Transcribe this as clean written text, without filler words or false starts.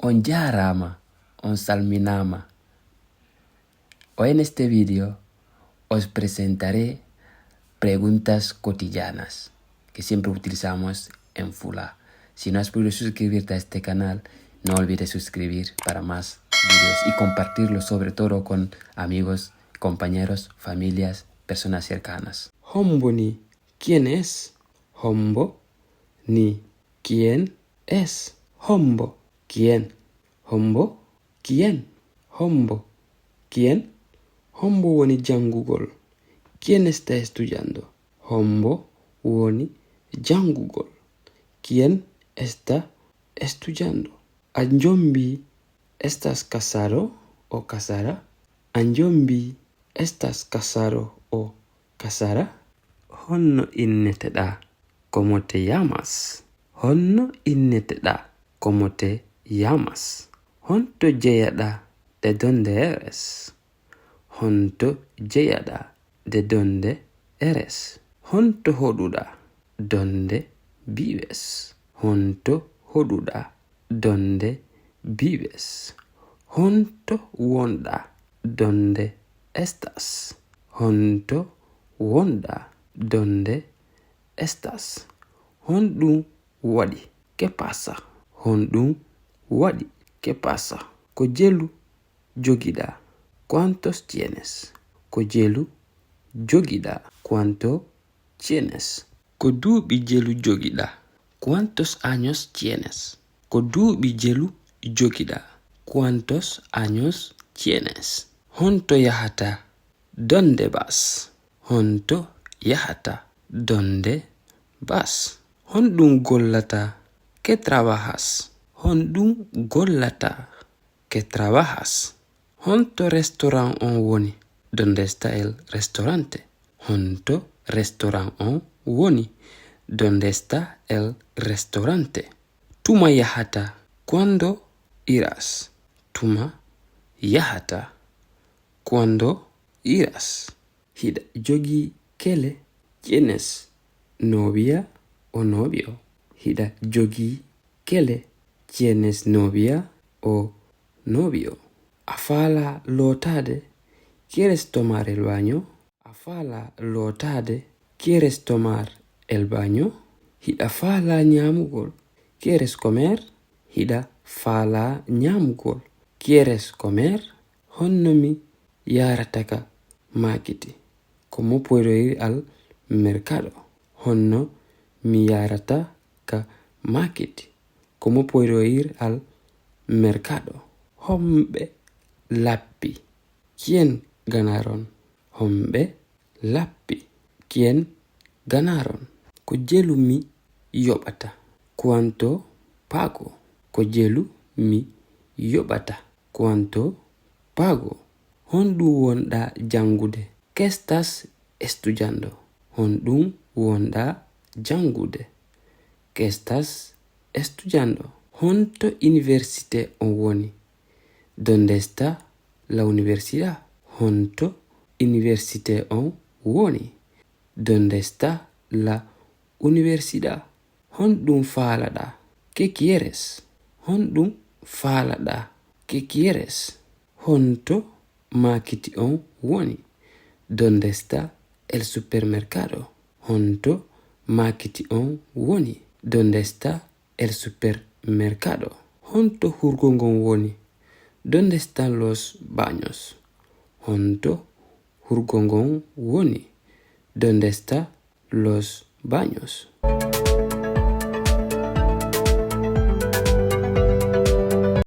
On jarama, on salminama. Hoy en este vídeo os presentaré preguntas cotidianas que siempre utilizamos en Fula. Si no has podido suscribirte a este canal, no olvides suscribir para más vídeos y compartirlo sobre todo con amigos, compañeros, familias, personas cercanas. Hombo ni ¿quién es? Hombo ni ¿quién es? Hombo ¿quién? Hombo ¿quién? Hombo ¿quién? Hombo woni jangugol. ¿Quién está estudiando? Hombo woni jangugol. ¿Quién está estudiando? Anjombi, ¿estás casado o casada? Anjombi, ¿estás casado o casada? Honno inneteɗa? ¿Cómo te llamas? Honno inneteɗa? ¿Cómo te llamas? Honto jeyaɗa? ¿De dónde eres? Honto jeyaɗa? ¿De dónde eres? Honto hoɗuɗa? ¿Dónde vives? Honto hoɗuɗa? ¿Dónde vives? Honto wonɗa? ¿Dónde estás? Honto wonɗa? ¿Dónde estás? Honɗum waɗi? ¿Qué pasa? Honɗum waɗi? ¿Qué pasa? Ko jelu jogiɗa? ¿Cuántos tienes? Ko jelu jogiɗa? ¿Cuánto tienes? Ko duuɓi jelu jogiɗa? ¿Cuántos años tienes? Ko duuɓi jelu jogiɗa? ¿Cuántos años tienes? Honto yahata? ¿Dónde vas? Honto yahata? ¿Dónde vas? Honɗum gollata? ¿Qué trabajas? Honɗum gollata? ¿Qué trabajas? Honto restaurant on woni? ¿Dónde está el restaurante? Honto restaurant on woni? ¿Dónde está el restaurante? Tuma yahata? ¿Cuándo irás? Tuma yahata? ¿Cuándo irás? Hiɗa jogi kele? ¿Tienes novia o novio? Hiɗa jogi kele? ¿Tienes novia o novio? Afala lotade? ¿Quieres tomar el baño? Afala lotade? ¿Quieres tomar el baño? Hiɗa fala ñamugol? ¿Quieres comer? Hiɗa fala ñamugol? ¿Quieres comer? Honno mi yarataka makiti? ¿Cómo puedo ir al mercado? Honno mi yarataka makiti? ¿Cómo puedo ir al mercado? Homɓe lappi? ¿Quién ganaron? Homɓe lappi? ¿Quién ganaron? Ko jelu mi yoɓata? ¿Cuánto pago? Ko jelu mi yoɓata? ¿Cuánto pago? Honɗum wonɗa jangude? ¿Qué estás estudiando? Honɗum wonɗa jangude? ¿Qué estás estudiando? Honto université on woni? ¿Dónde está la universidad? Honto université on woni? ¿Dónde está la universidad? Honɗum faalaɗa? ¿Qué quieres? Honɗum faalaɗa? ¿Qué quieres? Honto makiti on woni? ¿Dónde está el supermercado? Honto makiti on woni? ¿Dónde está el supermercado? Honto hurgongon woni? ¿Dónde están los baños? Honto hurgongon woni? ¿Dónde están los baños?